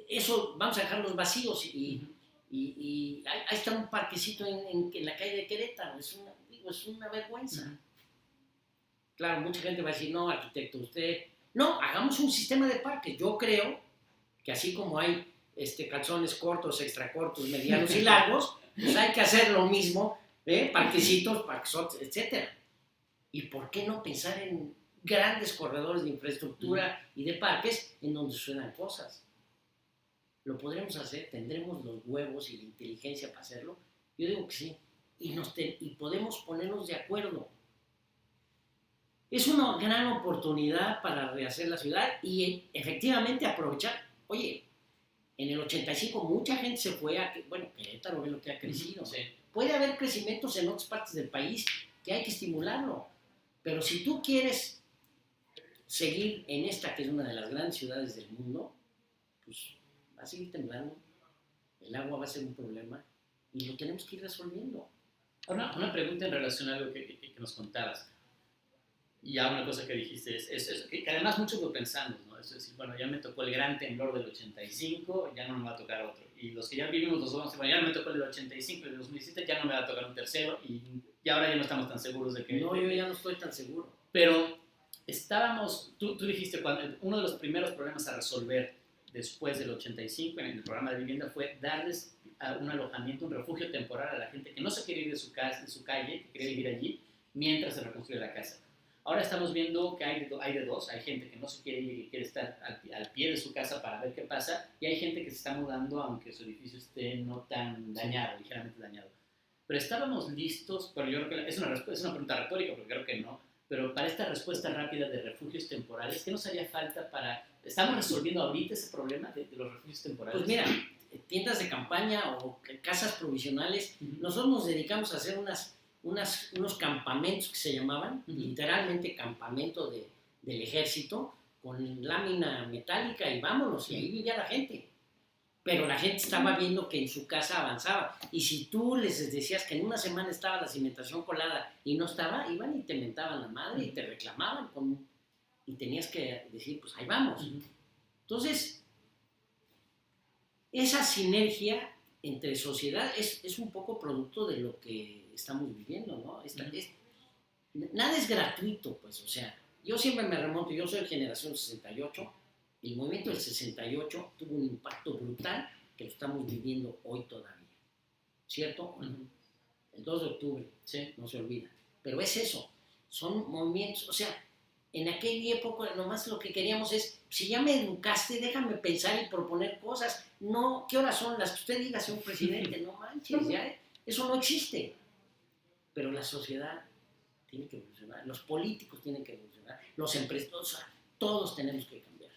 eso, vamos a dejarlos vacíos. Y ahí está un parquecito en la calle de Querétaro. Es una vergüenza. Claro, mucha gente va a decir, no, arquitecto, usted... No, hagamos un sistema de parques. Yo creo que así como hay calzones cortos, extracortos, medianos y largos, pues hay que hacer lo mismo, parquecitos, parquesotes, etc. ¿Y por qué no pensar en grandes corredores de infraestructura y de parques en donde suenan cosas? ¿Lo podremos hacer? ¿Tendremos los huevos y la inteligencia para hacerlo? Yo digo que sí. Y podemos ponernos de acuerdo. Es una gran oportunidad para rehacer la ciudad y efectivamente aprovechar. Oye, en el 85 mucha gente se fue Querétaro ve lo que ha crecido. Sí. Puede haber crecimientos en otras partes del país que hay que estimularlo. Pero si tú quieres seguir en esta, que es una de las grandes ciudades del mundo, pues va a seguir temblando, el agua va a ser un problema y lo tenemos que ir resolviendo. Ahora, una pregunta en relación a algo que nos contabas. Y ya una cosa que dijiste es que además muchos lo pensamos, ¿no? Es decir, bueno, ya me tocó el gran temblor del 85, ya no me va a tocar otro. Y los que ya vivimos los dos, bueno, ya me tocó el del 85 y el del 2007, ya no me va a tocar un tercero. Y ahora ya no estamos tan seguros de que... No, yo ya no estoy tan seguro. Pero tú dijiste, uno de los primeros problemas a resolver después del 85 en el programa de vivienda fue darles un alojamiento, un refugio temporal a la gente que no se quiere ir de su casa, de su calle, que quiere vivir allí, mientras se reconstruye la casa. Ahora estamos viendo que hay de dos, hay gente que no se quiere ir y que quiere estar al pie de su casa para ver qué pasa, y hay gente que se está mudando aunque su edificio esté no tan dañado, ligeramente dañado. Pero estábamos listos, pero yo creo que es una pregunta retórica, porque creo que no, pero para esta respuesta rápida de refugios temporales, ¿qué nos haría falta para... ¿Estamos resolviendo ahorita ese problema de los refugios temporales? Pues mira, tiendas de campaña o casas provisionales, nosotros nos dedicamos a hacer unos campamentos que se llamaban, literalmente campamento del ejército, con lámina metálica y vámonos, y ahí vivía la gente. Pero la gente estaba viendo que en su casa avanzaba. Y si tú les decías que en una semana estaba la cimentación colada y no estaba, iban y te mentaban la madre y te reclamaban. Y tenías que decir, pues ahí vamos. Entonces, esa sinergia entre sociedad es un poco producto de lo que estamos viviendo, ¿no? Nada es gratuito, pues, o sea, yo siempre me remonto, yo soy de generación 68, el movimiento del 68 tuvo un impacto brutal que lo estamos viviendo hoy todavía, ¿cierto? El 2 de octubre, sí, no se olvida, pero es eso, son movimientos, o sea, en aquella época nomás lo que queríamos es, si ya me educaste, déjame pensar y proponer cosas, no, ¿qué horas son las que usted diga, señor presidente? No manches, ya, eso no existe, pero la sociedad tiene que evolucionar, los políticos tienen que evolucionar, los empresarios, todos tenemos que cambiar.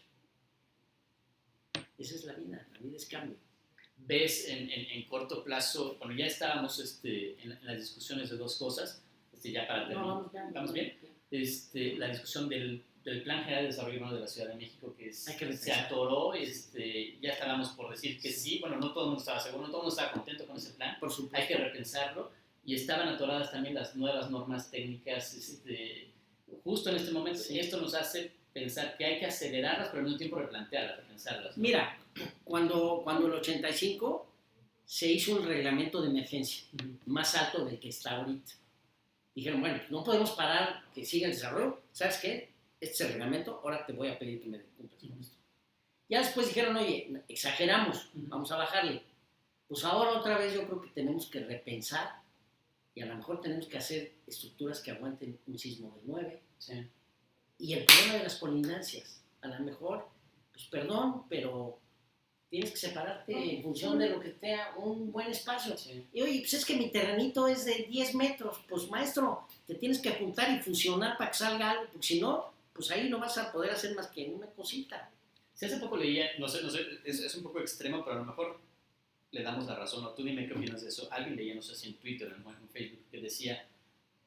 Esa es la vida es cambio. ¿Ves en corto plazo, bueno, ya estábamos en las discusiones de dos cosas, ya para terminar, ¿vamos bien? La discusión del Plan General de Desarrollo Urbano de la Ciudad de México, que se atoró, ya estábamos por decir que sí, bueno, no todo el mundo estaba seguro, no todo el mundo estaba contento con ese plan, por supuesto. Hay que repensarlo, y estaban atoradas también las nuevas normas técnicas, justo en este momento, sí. Esto nos hace pensar que hay que acelerarlas, pero al mismo tiempo replantearlas, repensarlas, ¿no? Mira, cuando el 85 se hizo un reglamento de emergencia más alto del que está ahorita. Dijeron, bueno, no podemos parar que siga el desarrollo, ¿sabes qué? Este es el reglamento, ahora te voy a pedir que me cumplas con esto. Ya después dijeron, oye, exageramos, vamos a bajarle. Pues ahora otra vez yo creo que tenemos que repensar y a lo mejor tenemos que hacer estructuras que aguanten un sismo de 9. Sí. Y el problema de las colindancias, a lo mejor, pues perdón, pero tienes que separarte en función de lo que sea un buen espacio. Sí. Y oye, pues es que mi terrenito es de 10 metros, pues maestro, te tienes que juntar y fusionar para que salga algo, porque si no, pues ahí no vas a poder hacer más que una cosita. Sí, hace poco leía, no sé, es un poco extremo, pero a lo mejor le damos la razón, o tú dime qué opinas de eso. Alguien leía, no sé si en Twitter o en Facebook, que decía,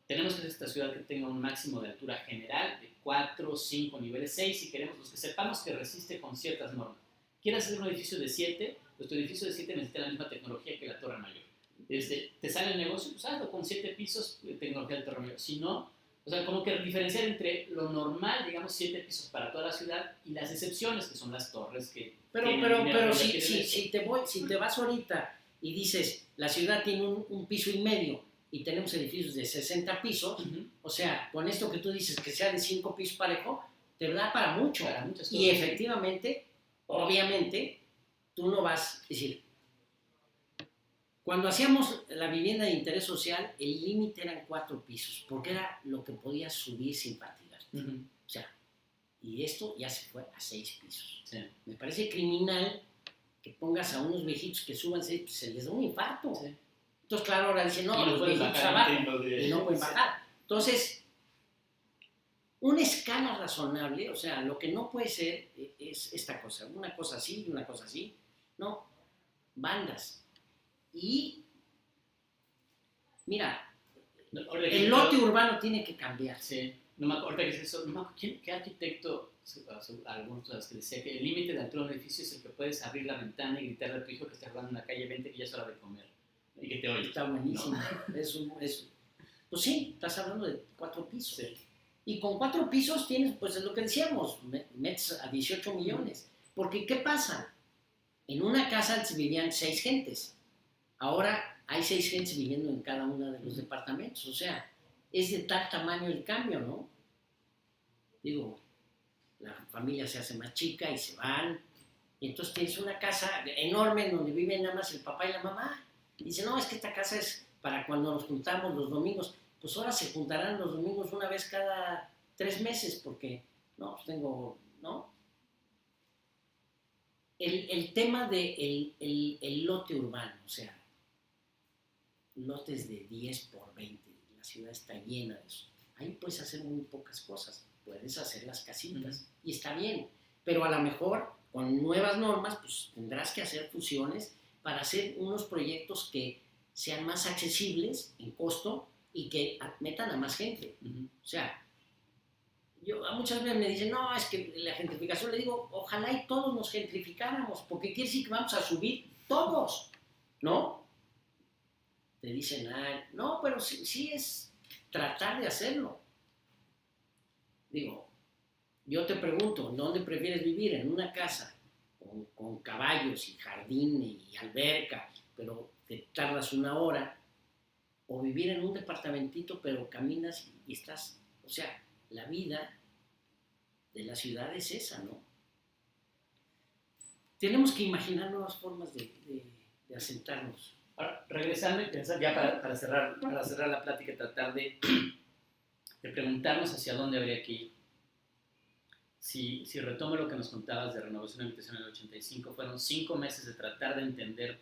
tenemos que hacer esta ciudad que tenga un máximo de altura general de 4, 5, niveles 6, y queremos los que sepamos que resiste con ciertas normas. ¿Quieres hacer un edificio de 7? Pues tu edificio de 7 necesita la misma tecnología que la Torre Mayor. ¿Te sale el negocio? Pues hazlo con 7 pisos de tecnología de Torre Mayor. Si no, o sea, como que diferenciar entre lo normal, digamos 7 pisos para toda la ciudad, y las excepciones, que son las torres que... Pero si te vas ahorita y dices, la ciudad tiene un piso y medio, y tenemos edificios de 60 pisos, o sea, con esto que tú dices, que sea de 5 pisos parejo, te da para mucho. Para muchas cosas. Y efectivamente, obviamente, tú no vas, es decir, cuando hacíamos la vivienda de interés social, el límite eran 4 pisos, porque era lo que podías subir sin fatigar. O sea, y esto ya se fue a 6 pisos. Sí. Me parece criminal que pongas a unos viejitos que suban 6, pues se les da un infarto. Sí. Entonces, claro, ahora dicen, no, los viejitos abajo, y no pueden bajar. Entonces, una escala razonable, o sea, lo que no puede ser es esta cosa, una cosa así y una cosa así, no, bandas. Y, mira, el lote urbano tiene que cambiar. Sí, no me acuerdo que es eso, ¿qué arquitecto, algunos de los que decía que el límite de altura de un edificio es el que puedes abrir la ventana y gritarle a tu hijo que está hablando en la calle 20 que ya es hora de comer y que te oye? Está buenísimo, ¿no? Pues sí, estás hablando de 4 pisos. Sí. Y con 4 pisos tienes, pues es lo que decíamos, metes a 18 millones. Porque, ¿qué pasa? En una casa antes vivían 6 gentes. Ahora hay 6 gentes viviendo en cada uno de los departamentos. O sea, es de tal tamaño el cambio, ¿no? Digo, la familia se hace más chica y se van. Y entonces tienes una casa enorme en donde viven nada más el papá y la mamá. Y dice, no, es que esta casa es para cuando nos juntamos los domingos. Pues ahora se juntarán los domingos una vez cada 3 meses, porque, no, pues tengo, ¿no? El tema del el lote urbano, o sea, lotes de 10 por 20, la ciudad está llena de eso. Ahí puedes hacer muy pocas cosas, puedes hacer las casitas, y está bien, pero a lo mejor con nuevas normas, pues tendrás que hacer fusiones para hacer unos proyectos que sean más accesibles en costo, y que metan a más gente. O sea, muchas veces me dicen, no, es que la gentrificación, le digo, ojalá y todos nos gentrificáramos, porque quiere decir que vamos a subir todos, ¿no? Te dicen, no, pero sí es tratar de hacerlo. Digo, yo te pregunto, ¿dónde prefieres vivir? ¿En una casa con caballos y jardín y alberca pero te tardas una hora, o vivir en un departamentito, pero caminas y estás, o sea, la vida de la ciudad es esa, ¿no? Tenemos que imaginar nuevas formas de asentarnos. Ahora, regresando y pensar, ya para cerrar la plática, tratar de preguntarnos hacia dónde habría que ir. Si retomo lo que nos contabas de renovación de habitación en el 85, fueron 5 meses de tratar de entender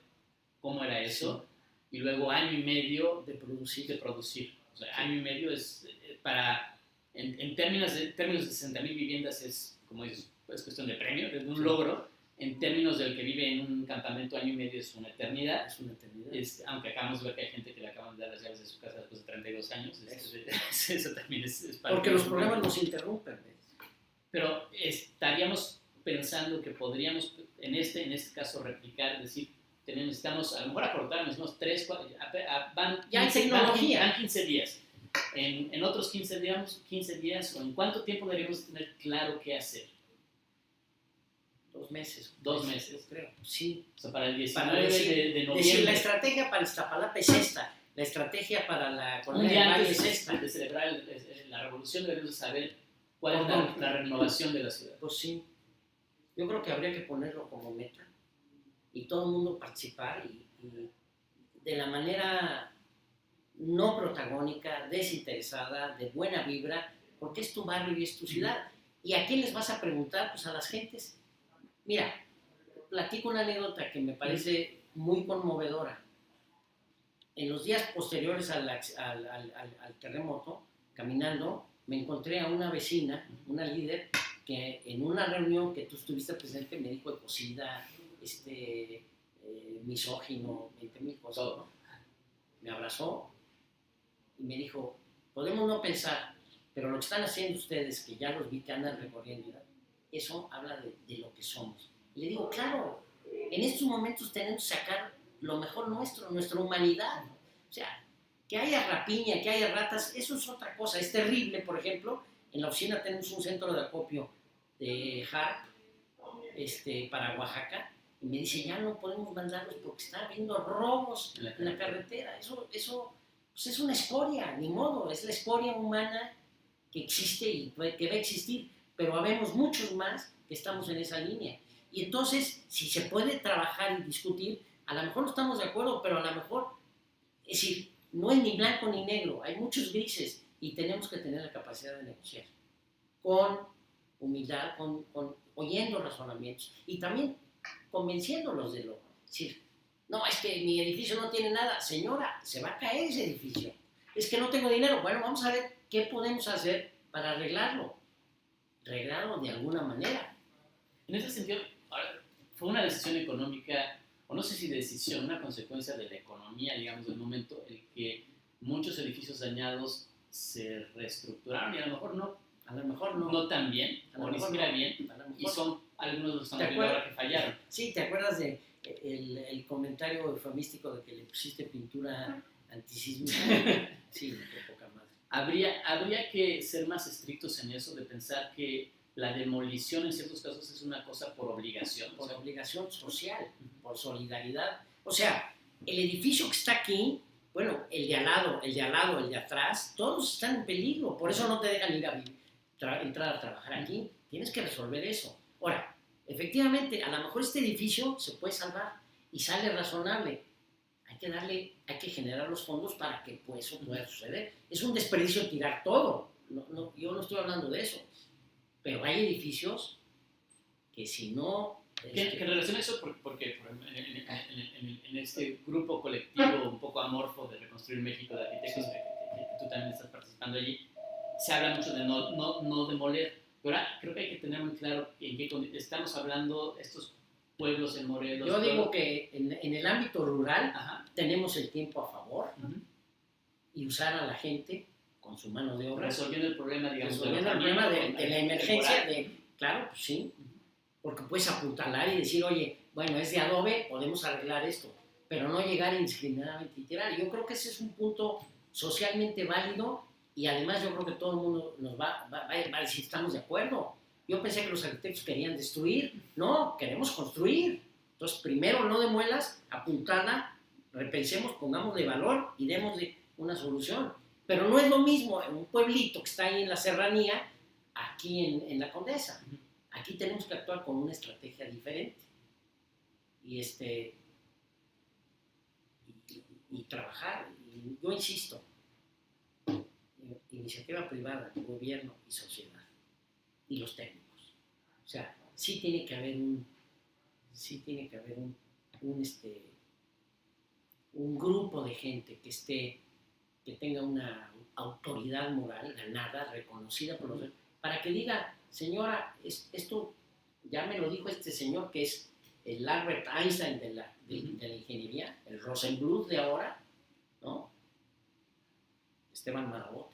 cómo era eso, sí. Y luego año y medio de producir. O sea, sí. Año y medio es para, en términos de 60,000 viviendas es, como dices, es cuestión de premio, es un logro. En términos del que vive en un campamento, año y medio es una eternidad. Es una eternidad. Aunque acabamos de ver que hay gente que le acaban de dar las llaves de su casa después de 32 años. Eso también es para porque los problemas nos interrumpen. Pero estaríamos pensando que podríamos, en este caso, replicar, decir, necesitamos, a lo mejor acortar, necesitamos 3, 4, ya hay tecnología. Van 15 días. En otros 15 días, o en cuánto tiempo deberíamos tener claro qué hacer. 2 meses. 2 meses, creo. Sí. O sea, para el 19 de noviembre. Decir, la estrategia para Iztapalapa es esta. La estrategia para la Colonia del Valle es esta. De celebrar la revolución debemos saber cuál es la renovación de la ciudad. Pues sí. Yo creo que habría que ponerlo como meta y todo el mundo participar y de la manera no protagónica, desinteresada, de buena vibra, porque es tu barrio y es tu ciudad. ¿Y a quién les vas a preguntar? Pues a las gentes. Mira, platico una anécdota que me parece muy conmovedora. En los días posteriores al terremoto, caminando, me encontré a una vecina, una líder, que en una reunión que tú estuviste presente me dijo ecocida, misógino, 20,000 cosas. Me abrazó y me dijo, podemos no pensar, pero lo que están haciendo ustedes, que ya los vi que andan recorriendo, eso habla de lo que somos. Y le digo, claro, en estos momentos tenemos que sacar lo mejor nuestro, nuestra humanidad. O sea, que haya rapiña, que haya ratas, eso es otra cosa. Es terrible, por ejemplo, en la oficina tenemos un centro de acopio de HARP para Oaxaca, y me dice, ya no podemos mandarlos porque está habiendo robos en la carretera. Eso pues es una escoria, ni modo, es la escoria humana que existe y que va a existir, pero habemos muchos más que estamos en esa línea. Y entonces, si se puede trabajar y discutir, a lo mejor no estamos de acuerdo, pero a lo mejor, es decir, no es ni blanco ni negro, hay muchos grises y tenemos que tener la capacidad de negociar con humildad, oyendo razonamientos y también convenciéndolos de lo. Es decir, no, es que mi edificio no tiene nada. Señora, se va a caer ese edificio. Es que no tengo dinero. Bueno, vamos a ver qué podemos hacer para arreglarlo de alguna manera. En ese sentido, fue una decisión económica, o no sé si decisión, una consecuencia de la economía, digamos, del momento, el que muchos edificios dañados se reestructuraron y a lo mejor no tan bien, o ni siquiera bien, y son algunos de los que están viendo ahora que fallaron. Sí, ¿te acuerdas de el comentario eufemístico de que le pusiste pintura antisísmica? Sí, qué poca madre. Habría que ser más estrictos en eso, de pensar que la demolición en ciertos casos es una cosa por obligación. Por obligación social, por solidaridad. O sea, el edificio que está aquí, bueno, el de al lado, el de atrás, todos están en peligro. Por eso no te dejan ir a entrar a trabajar aquí. Tienes que resolver eso. Ahora, efectivamente, a lo mejor este edificio se puede salvar y sale razonable. Hay que generar los fondos para que pues, eso pueda suceder. Es un desperdicio tirar todo. Yo no estoy hablando de eso. Pero hay edificios que si no... Que en relación a eso, porque en este grupo colectivo un poco amorfo de Reconstruir México de arquitectos, que tú también estás participando allí, se habla mucho de no demoler. Pero ahora creo que hay que tener muy claro en qué estamos hablando estos pueblos en Morelos. Yo digo que en el ámbito rural tenemos el tiempo a favor y usar a la gente con su mano de obra. Resolviendo el problema, digamos, de la emergencia. Claro, pues sí. Porque puedes apuntalar y decir, oye, bueno, es de adobe, podemos arreglar esto. Pero no llegar indiscriminadamente y tirar. Yo creo que ese es un punto socialmente válido y además yo creo que todo el mundo nos va a decir, estamos de acuerdo. Yo pensé que los arquitectos querían destruir. No, queremos construir. Entonces, primero no demuelas, apuntala repensemos, pongamos de valor y demos de una solución. Pero no es lo mismo en un pueblito que está ahí en la serranía, aquí en la Condesa. Aquí tenemos que actuar con una estrategia diferente. Y trabajar. Y yo insisto, iniciativa privada, gobierno y sociedad. Y los técnicos. O sea, sí tiene que haber un grupo de gente que tenga una autoridad moral ganada, reconocida por los, para que diga, señora, esto ya me lo dijo este señor que es el Albert Einstein de la ingeniería, el Rosenbluth de ahora, ¿no? Esteban Maraboto.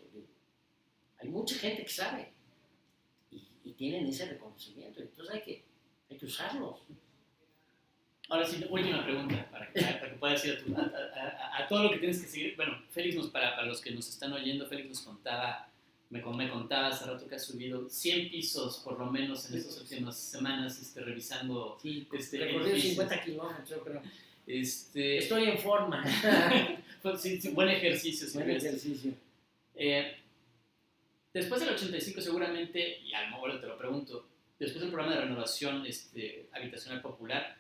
Hay mucha gente que sabe y tienen ese reconocimiento, entonces hay que usarlos. Ahora sí, última pregunta, para que puedas ir a todo lo que tienes que seguir. Bueno, Félix, para los que nos están oyendo, Félix nos contaba, me contaba hace rato que ha subido 100 pisos por lo menos en estas últimas semanas revisando. Sí, recorrido 50 kilómetros, yo creo. Estoy en forma. Sí, buen ejercicio. Buen ejercicio. Después del 85 seguramente, y a lo mejor te lo pregunto, después del programa de renovación habitacional popular,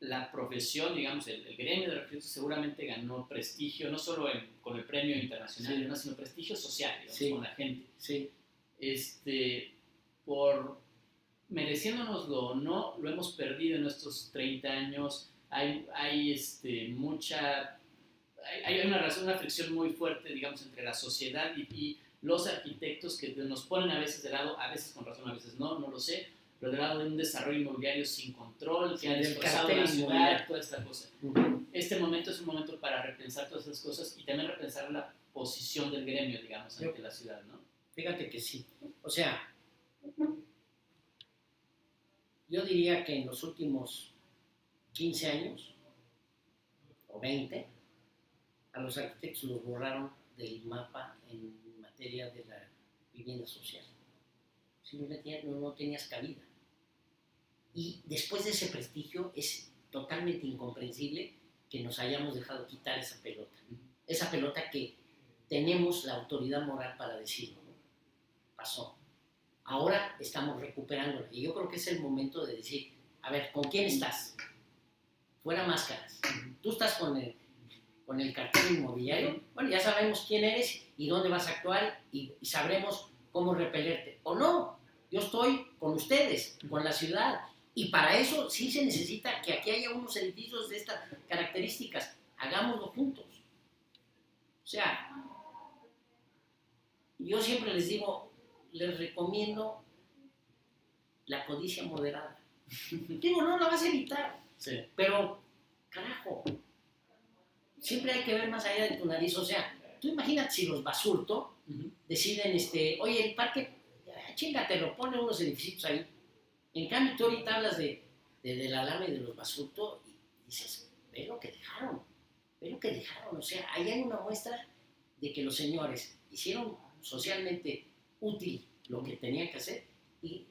la profesión, digamos, el gremio de arquitectos seguramente ganó prestigio, no solo con el premio internacional, sí, sino prestigio social, digamos, sí, con la gente. Sí. Por mereciéndonoslo o no, lo hemos perdido en estos 30 años. Hay una fricción muy fuerte, digamos, entre la sociedad y los arquitectos que nos ponen a veces de lado, a veces con razón, a veces no lo sé, pero del lado de un desarrollo inmobiliario sin control, que ha destrozado la ciudad, toda esta cosa. Este momento es un momento para repensar todas esas cosas y también repensar la posición del gremio, digamos, ante la ciudad, ¿no? Fíjate que sí. O sea, yo diría que en los últimos 15 años, o 20, a los arquitectos los borraron del mapa en materia de la vivienda social. Simplemente no tenías cabida. Y después de ese prestigio es totalmente incomprensible que nos hayamos dejado quitar esa pelota. Esa pelota que tenemos la autoridad moral para decirlo, ¿no? Pasó. Ahora estamos recuperándola. Y yo creo que es el momento de decir, a ver, ¿con quién estás? Fuera máscaras. Tú estás con el cartel inmobiliario. Bueno, ya sabemos quién eres y dónde vas a actuar y sabremos cómo repelerte. O no, yo estoy con ustedes, con la ciudad. Y para eso sí se necesita que aquí haya unos edificios de estas características. Hagámoslo juntos. O sea, yo siempre les digo, les recomiendo la codicia moderada. Digo, no la vas a evitar. Sí. Pero, carajo, siempre hay que ver más allá de tu nariz. O sea, tú imagínate si los Basurto deciden, oye, el parque, chingatelo, pone unos edificios ahí. En cambio, tú ahorita hablas del alarme de los Basurto y dices, ve lo que dejaron. O sea, ahí hay una muestra de que los señores hicieron socialmente útil lo que tenían que hacer y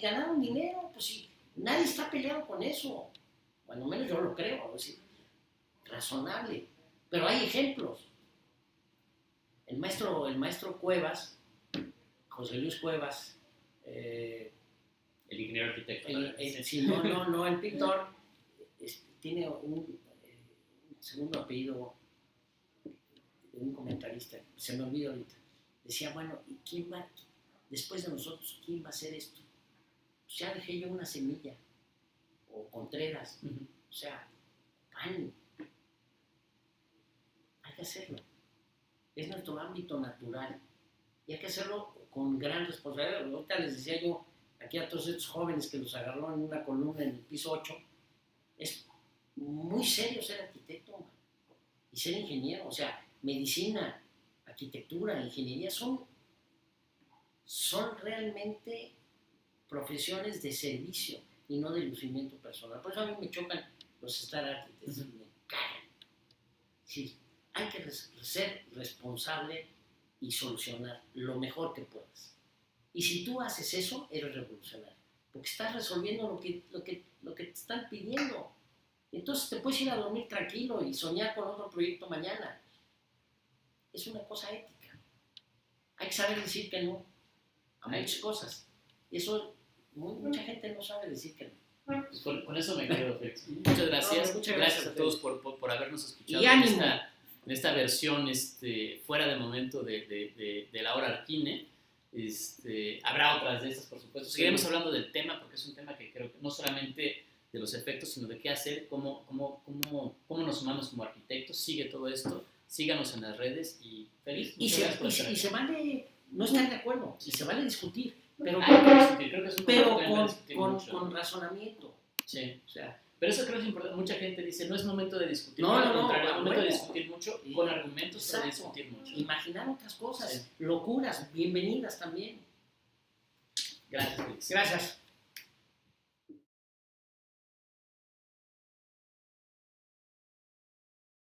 ganaron dinero. Pues sí, nadie está peleado con eso. Cuando menos yo lo creo, es decir, razonable. Pero hay ejemplos. El maestro Cuevas, José Luis Cuevas, el ingeniero arquitecto. El pintor tiene un segundo apellido de un comentarista, se me olvidó ahorita. Decía, bueno, ¿y quién va? Después de nosotros, ¿quién va a hacer esto? Pues ya dejé yo una semilla, o Contreras, o sea, pan. Hay que hacerlo. Es nuestro ámbito natural. Y hay que hacerlo con gran responsabilidad. Ahorita les decía yo aquí a todos estos jóvenes que los agarró en una columna en el piso 8, es muy serio ser arquitecto y ser ingeniero. O sea, medicina, arquitectura, ingeniería son realmente profesiones de servicio y no de lucimiento personal. Por eso a mí me chocan los star arquitectos, me cagan. Sí, hay que ser responsable y solucionar lo mejor que puedas. Y si tú haces eso, eres revolucionario, porque estás resolviendo lo que te están pidiendo. Entonces te puedes ir a dormir tranquilo y soñar con otro proyecto mañana. Es una cosa ética. Hay que saber decir que no a muchas cosas. Eso mucha gente no sabe decir que no. Pues con eso me quedo, Félix. Muchas gracias. Muchas gracias a todos por habernos escuchado y ánimo. En esta versión fuera de momento de la hora Arquine. Habrá otras de estas, por supuesto. Seguiremos hablando del tema, porque es un tema que creo que no solamente de los efectos, sino de qué hacer, cómo nos sumamos como arquitectos. Sigue todo esto, síganos en las redes y feliz. Y se vale no estar de acuerdo, y se vale discutir, pero con razonamiento. Sí, o sea, pero eso creo que es importante. Mucha gente dice, no es momento de discutir, no, al contrario, es momento de discutir mucho, con argumentos, exacto, para discutir mucho. Imaginar otras cosas, locuras, bienvenidas también. Gracias, Félix. Gracias.